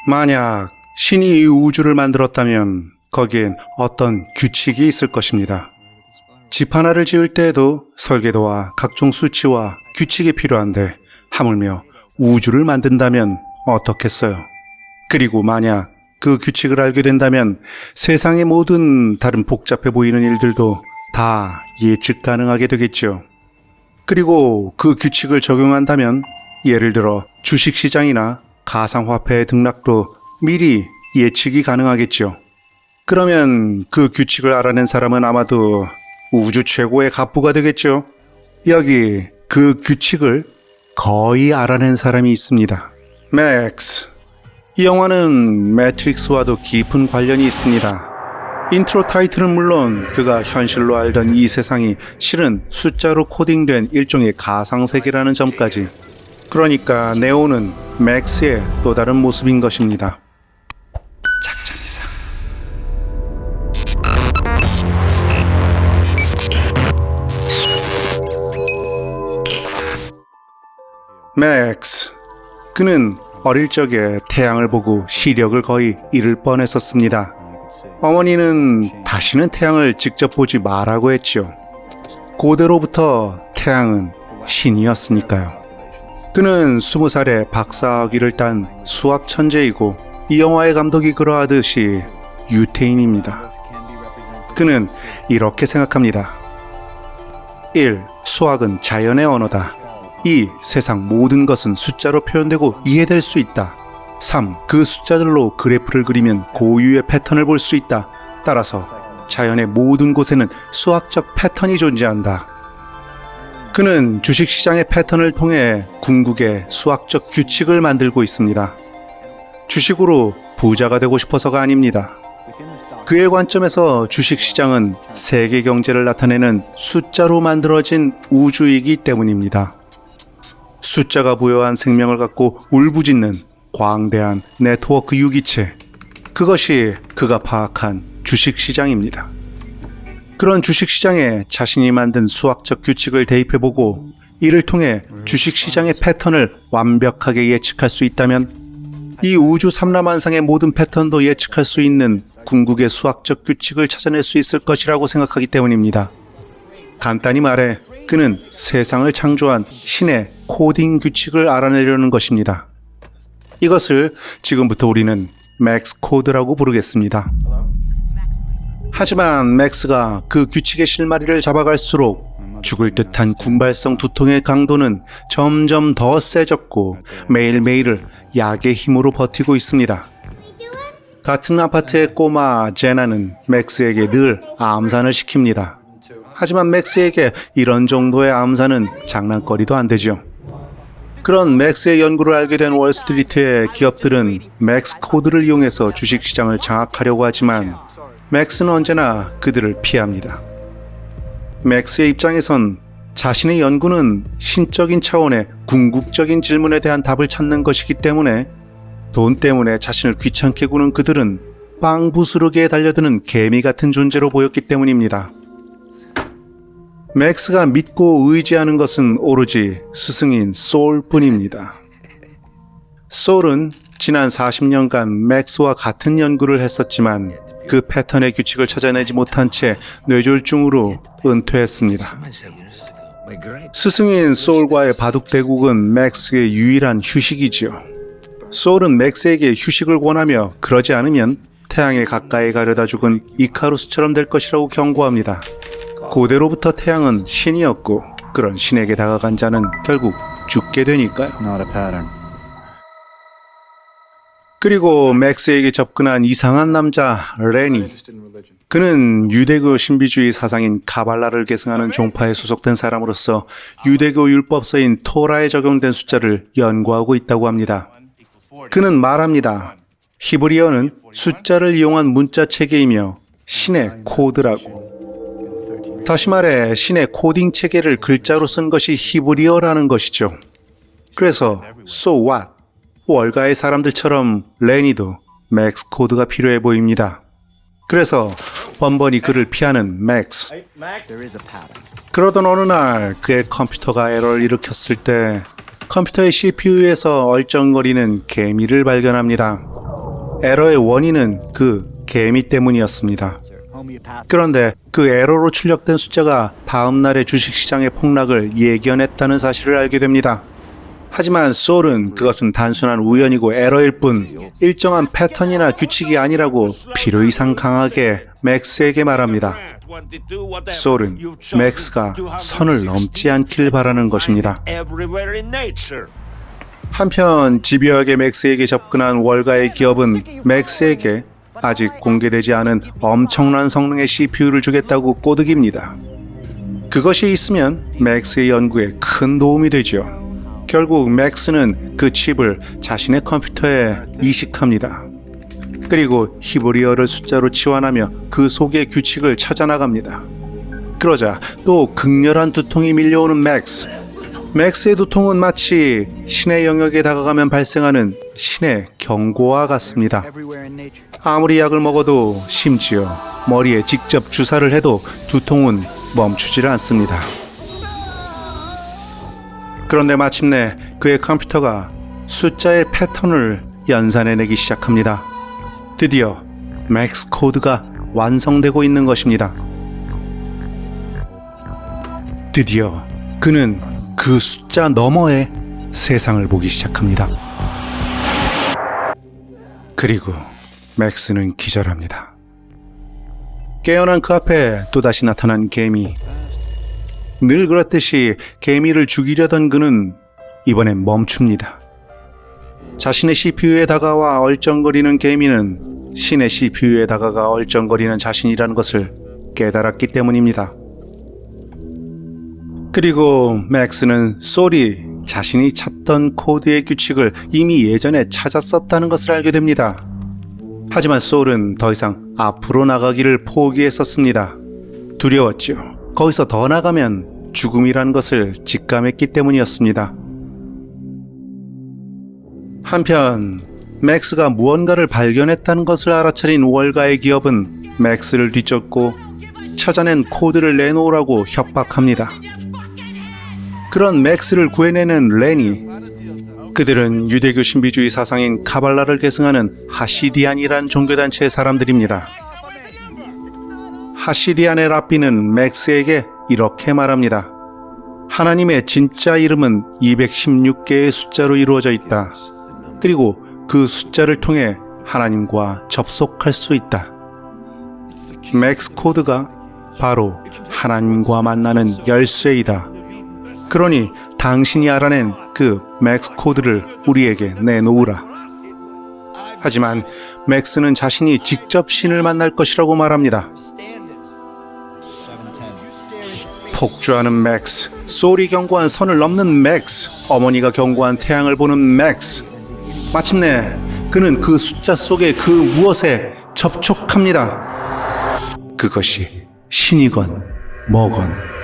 만약 신이 이 우주를 만들었다면 거기엔 어떤 규칙이 있을 것입니다. 집 하나를 지을 때에도 설계도와 각종 수치와 규칙이 필요한데 하물며 우주를 만든다면 어떻겠어요? 그리고 만약 그 규칙을 알게 된다면 세상의 모든 다른 복잡해 보이는 일들도 다 예측 가능하게 되겠죠. 그리고 그 규칙을 적용한다면 예를 들어 주식시장이나 가상화폐의 등락도 미리 예측이 가능하겠죠. 그러면 그 규칙을 알아낸 사람은 아마도 우주 최고의 갑부가 되겠죠. 여기 그 규칙을 거의 알아낸 사람이 있습니다. 맥스. 이 영화는 매트릭스와도 깊은 관련이 있습니다. 인트로 타이틀은 물론 그가 현실로 알던 이 세상이 실은 숫자로 코딩된 일종의 가상세계라는 점까지. 그러니까 네오는 맥스의 또 다른 모습인 것입니다. 작전 이상. 맥스. 그는 어릴 적에 태양을 보고 시력을 거의 잃을 뻔했었습니다. 어머니는 다시는 태양을 직접 보지 말라고 했죠. 고대로부터 태양은 신이었으니까요. 그는 20살에 박사학위를 딴 수학 천재이고 이 영화의 감독이 그러하듯이 유태인입니다. 그는 이렇게 생각합니다. 1. 수학은 자연의 언어다. 2. 세상 모든 것은 숫자로 표현되고 이해될 수 있다. 3. 그 숫자들로 그래프를 그리면 고유의 패턴을 볼 수 있다. 따라서 자연의 모든 곳에는 수학적 패턴이 존재한다. 그는 주식시장의 패턴을 통해 궁극의 수학적 규칙을 만들고 있습니다. 주식으로 부자가 되고 싶어서가 아닙니다. 그의 관점에서 주식시장은 세계 경제를 나타내는 숫자로 만들어진 우주이기 때문입니다. 숫자가 부여한 생명을 갖고 울부짖는 광대한 네트워크 유기체, 그것이 그가 파악한 주식시장입니다. 그런 주식시장에 자신이 만든 수학적 규칙을 대입해보고 이를 통해 주식시장의 패턴을 완벽하게 예측할 수 있다면 이 우주 삼라만상의 모든 패턴도 예측할 수 있는 궁극의 수학적 규칙을 찾아낼 수 있을 것이라고 생각하기 때문입니다. 간단히 말해 그는 세상을 창조한 신의 코딩 규칙을 알아내려는 것입니다. 이것을 지금부터 우리는 맥스 코드라고 부르겠습니다. 하지만 맥스가 그 규칙의 실마리를 잡아갈수록 죽을 듯한 군발성 두통의 강도는 점점 더 세졌고 매일매일을 약의 힘으로 버티고 있습니다. 같은 아파트의 꼬마 제나는 맥스에게 늘 암산을 시킵니다. 하지만 맥스에게 이런 정도의 암산은 장난거리도 안 되죠. 그런 맥스의 연구를 알게 된 월스트리트의 기업들은 맥스 코드를 이용해서 주식시장을 장악하려고 하지만 맥스는 언제나 그들을 피합니다. 맥스의 입장에선 자신의 연구는 신적인 차원의 궁극적인 질문에 대한 답을 찾는 것이기 때문에 돈 때문에 자신을 귀찮게 구는 그들은 빵 부스러기에 달려드는 개미 같은 존재로 보였기 때문입니다. 맥스가 믿고 의지하는 것은 오로지 스승인 소울뿐입니다. 소울은 지난 40년간 맥스와 같은 연구를 했었지만 그 패턴의 규칙을 찾아내지 못한 채 뇌졸중으로 은퇴했습니다. 스승인 소울과의 바둑대국은 맥스의 유일한 휴식이지요. 소울은 맥스에게 휴식을 권하며 그러지 않으면 태양에 가까이 가려다 죽은 이카루스처럼 될 것이라고 경고합니다. 고대로부터 태양은 신이었고 그런 신에게 다가간 자는 결국 죽게 되니까요. 그리고 맥스에게 접근한 이상한 남자 레니. 그는 유대교 신비주의 사상인 카발라를 계승하는 종파에 소속된 사람으로서 유대교 율법서인 토라에 적용된 숫자를 연구하고 있다고 합니다. 그는 말합니다. 히브리어는 숫자를 이용한 문자 체계이며 신의 코드라고. 다시 말해 신의 코딩 체계를 글자로 쓴 것이 히브리어라는 것이죠. 그래서 so what? 월가의 사람들처럼 레니도 맥스 코드가 필요해 보입니다. 그래서 번번이 그를 피하는 맥스. 그러던 어느 날 그의 컴퓨터가 에러를 일으켰을 때 컴퓨터의 CPU에서 얼쩡거리는 개미를 발견합니다. 에러의 원인은 그 개미 때문이었습니다. 그런데 그 에러로 출력된 숫자가 다음 날의 주식시장의 폭락을 예견했다는 사실을 알게 됩니다. 하지만 소울은 그것은 단순한 우연이고 에러일 뿐 일정한 패턴이나 규칙이 아니라고 필요 이상 강하게 맥스에게 말합니다. 소울은 맥스가 선을 넘지 않길 바라는 것입니다. 한편 집요하게 맥스에게 접근한 월가의 기업은 맥스에게 아직 공개되지 않은 엄청난 성능의 CPU를 주겠다고 꼬드깁니다. 그것이 있으면 맥스의 연구에 큰 도움이 되죠. 결국 맥스는 그 칩을 자신의 컴퓨터에 이식합니다. 그리고 히브리어를 숫자로 치환하며 그 속의 규칙을 찾아나갑니다. 그러자 또 극렬한 두통이 밀려오는 맥스. 맥스의 두통은 마치 신의 영역에 다가가면 발생하는 신의 경고와 같습니다. 아무리 약을 먹어도 심지어 머리에 직접 주사를 해도 두통은 멈추질 않습니다. 그런데 마침내 그의 컴퓨터가 숫자의 패턴을 연산해내기 시작합니다. 드디어 맥스 코드가 완성되고 있는 것입니다. 드디어 그는 그 숫자 너머의 세상을 보기 시작합니다. 그리고 맥스는 기절합니다. 깨어난 그 앞에 또다시 나타난 개미. 늘 그렇듯이 개미를 죽이려던 그는 이번엔 멈춥니다. 자신의 CPU에 다가와 얼쩡거리는 개미는 신의 CPU에 다가가 얼쩡거리는 자신이라는 것을 깨달았기 때문입니다. 그리고 맥스는 소울이 자신이 찾던 코드의 규칙을 이미 예전에 찾았었다는 것을 알게 됩니다. 하지만 소울은 더 이상 앞으로 나가기를 포기했었습니다. 두려웠죠. 거기서 더 나가면 죽음이라는 것을 직감했기 때문이었습니다. 한편 맥스가 무언가를 발견했다는 것을 알아차린 월가의 기업은 맥스를 뒤쫓고 찾아낸 코드를 내놓으라고 협박합니다. 그런 맥스를 구해내는 레니, 그들은 유대교 신비주의 사상인 카발라를 계승하는 하시디안이라는 종교단체의 사람들입니다. 하시디안의 랍비는 맥스에게 이렇게 말합니다. 하나님의 진짜 이름은 216개의 숫자로 이루어져 있다. 그리고 그 숫자를 통해 하나님과 접속할 수 있다. 맥스 코드가 바로 하나님과 만나는 열쇠이다. 그러니 당신이 알아낸 그 맥스 코드를 우리에게 내놓으라. 하지만 맥스는 자신이 직접 신을 만날 것이라고 말합니다. 폭주하는 맥스, 소울이 경고한 선을 넘는 맥스, 어머니가 경고한 태양을 보는 맥스. 마침내 그는 그 숫자 속의 그 무엇에 접촉합니다. 그것이 신이건 뭐건.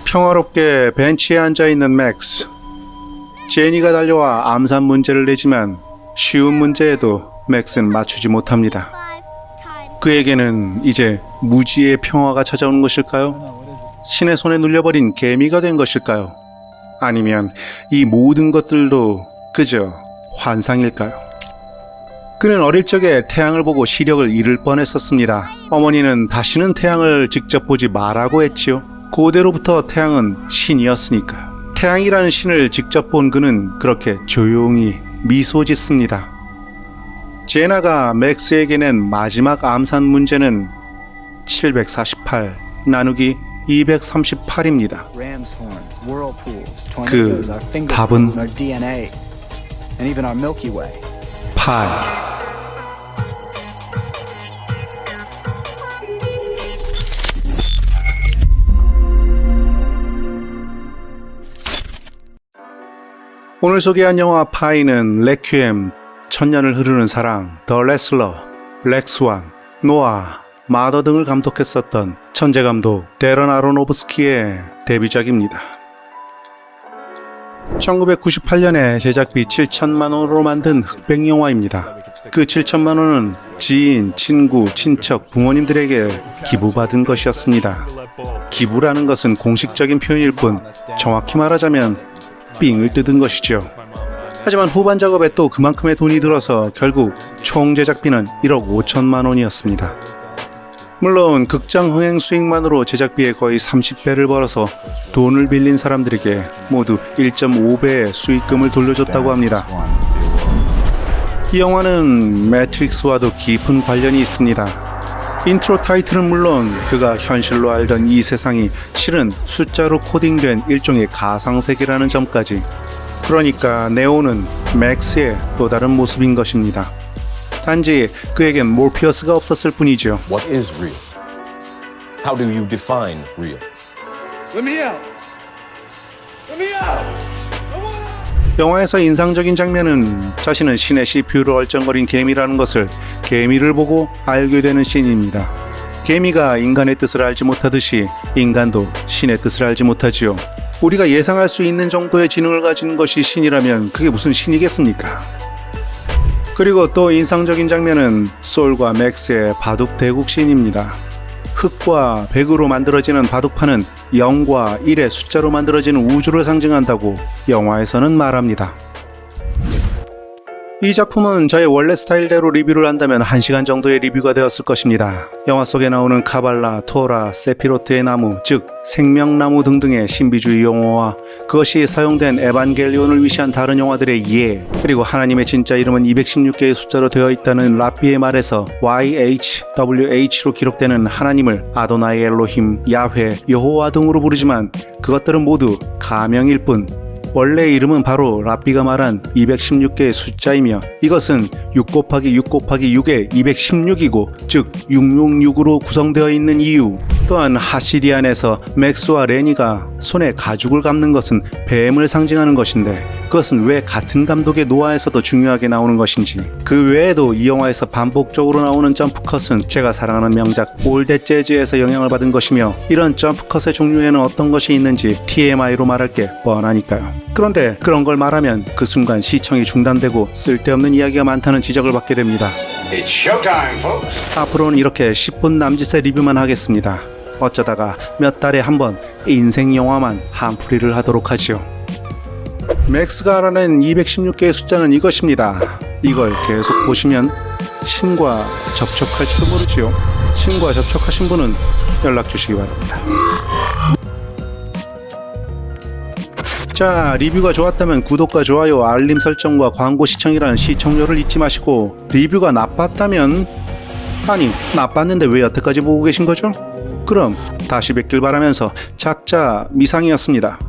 평화롭게 벤치에 앉아있는 맥스. 제니가 달려와 암산 문제를 내지만 쉬운 문제에도 맥스는 맞추지 못합니다. 그에게는 이제 무지의 평화가 찾아오는 것일까요? 신의 손에 눌려버린 개미가 된 것일까요? 아니면 이 모든 것들도 그저 환상일까요? 그는 어릴 적에 태양을 보고 시력을 잃을 뻔했었습니다. 어머니는 다시는 태양을 직접 보지 말라고 했지요. 고대로부터 태양은 신이었으니까요. 태양이라는 신을 직접 본 그는 그렇게 조용히 미소 짓습니다. 제나가 맥스에게 낸 마지막 암산 문제는 748 나누기 238입니다. 그 답은 8. 오늘 소개한 영화 파이는 레퀴엠, 천년을 흐르는 사랑, 더 레슬러, 렉스완, 노아, 마더 등을 감독했었던 천재감독 데런 아로노브스키의 데뷔작입니다. 1998년에 제작비 7천만 원으로 만든 흑백 영화입니다. 그 7천만 원은 지인, 친구, 친척, 부모님들에게 기부받은 것이었습니다. 기부라는 것은 공식적인 표현일 뿐 정확히 말하자면 삥을 뜯은 것이죠. 하지만 후반 작업에 또 그만큼의 돈이 들어서 결국 총 제작비는 1억 5천만 원이었습니다. 물론 극장 흥행 수익만으로 제작비의 거의 30배를 벌어서 돈을 빌린 사람들에게 모두 1.5배의 수익금을 돌려줬다고 합니다. 이 영화는 매트릭스와도 깊은 관련이 있습니다. 인트로 타이틀은 물론 그가 현실로 알던 이 세상이 실은 숫자로 코딩된 일종의 가상세계라는 점까지. 그러니까 네오는 맥스의 또 다른 모습인 것입니다. 단지 그에겐 모피어스가 없었을 뿐이죠. What is real? How do you define real? Let me out! Let me out! 영화에서 인상적인 장면은 자신은 신의 CPU로 얼쩡거린 개미라는 것을 개미를 보고 알게 되는 씬입니다. 개미가 인간의 뜻을 알지 못하듯이 인간도 신의 뜻을 알지 못하지요. 우리가 예상할 수 있는 정도의 지능을 가진 것이 신이라면 그게 무슨 신이겠습니까? 그리고 또 인상적인 장면은 솔과 맥스의 바둑 대국 씬입니다. 흑과 백으로 만들어지는 바둑판은 0과 1의 숫자로 만들어지는 우주를 상징한다고 영화에서는 말합니다. 이 작품은 저의 원래 스타일대로 리뷰를 한다면 1시간 정도의 리뷰가 되었을 것입니다. 영화 속에 나오는 카발라, 토라, 세피로트의 나무, 즉 생명나무 등등의 신비주의 용어와 그것이 사용된 에반겔리온을 위시한 다른 영화들의 이해, 그리고 하나님의 진짜 이름은 216개의 숫자로 되어 있다는 랍비의 말에서 YHWH로 기록되는 하나님을 아도나이 엘로힘, 야훼, 여호와 등으로 부르지만 그것들은 모두 가명일 뿐 원래 이름은 바로 랍비가 말한 216개의 숫자이며 이것은 6 곱하기 6 곱하기 6의 216이고 즉 666으로 구성되어 있는 이유. 또한 하시디안에서 맥스와 레니가 손에 가죽을 감는 것은 뱀을 상징하는 것인데 그것은 왜 같은 감독의 노아에서도 중요하게 나오는 것인지. 그 외에도 이 영화에서 반복적으로 나오는 점프컷은 제가 사랑하는 명작 올댓 재즈에서 영향을 받은 것이며 이런 점프컷의 종류에는 어떤 것이 있는지 TMI로 말할 게 뻔하니까요. 그런데 그런 걸 말하면 그 순간 시청이 중단되고 쓸데없는 이야기가 많다는 지적을 받게 됩니다. It's showtime, folks! 앞으로는 이렇게 10분 남짓의 리뷰만 하겠습니다. 어쩌다가 몇 달에 한 번 인생 영화만 한풀이를 하도록 하지요. 맥스가 알아낸 216개의 숫자는 이것입니다. 이걸 계속 보시면 신과 접촉할지도 모르지요. 신과 접촉하신 분은 연락 주시기 바랍니다. 자, 리뷰가 좋았다면 구독과 좋아요, 알림 설정과 광고 시청이라는 시청료를 잊지 마시고, 리뷰가 나빴다면, 아니 나빴는데 왜 여태까지 보고 계신 거죠? 그럼 다시 뵙길 바라면서 작자 미상이었습니다.